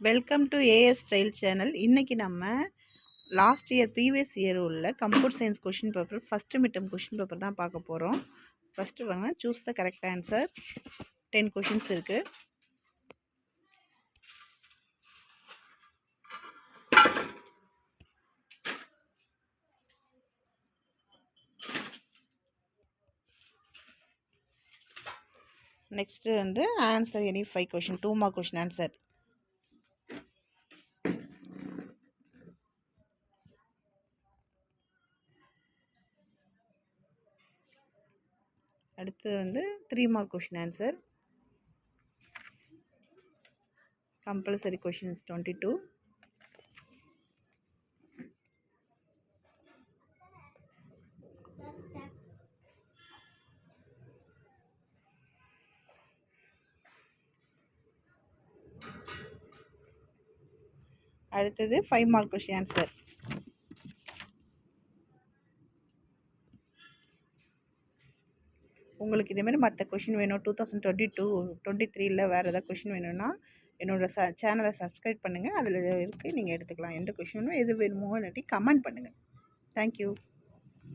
Welcome to as style channel. இன்றைக்கி நம்ம last year previous year உள்ள computer science question paper first midterm question paper தான் பார்க்க போகிறோம். ஃபஸ்ட்டு வாங்க, choose the correct answer. 10 questions இருக்குது. நெக்ஸ்ட்டு வந்து answer any 5 question, 2 mark question answer. அடுத்து வந்து 3 mark question answer. Compulsory questions 22. அடுத்தது 5 மார்க் கொஷின் ஆன்சர். உங்களுக்கு இதேமாதிரி மற்ற கொஷின் வேணும், 2022 23 வேறு ஏதாவது கொஷின் வேணும்னா என்னோடய சேனலை சப்ஸ்கிரைப் பண்ணுங்கள். அதில் இருக்குது, நீங்கள் எடுத்துக்கலாம். எந்த கொஷின் வேணுமோ, எது வேணுமோ இல்லாட்டி கமெண்ட் பண்ணுங்கள். தேங்க்யூ.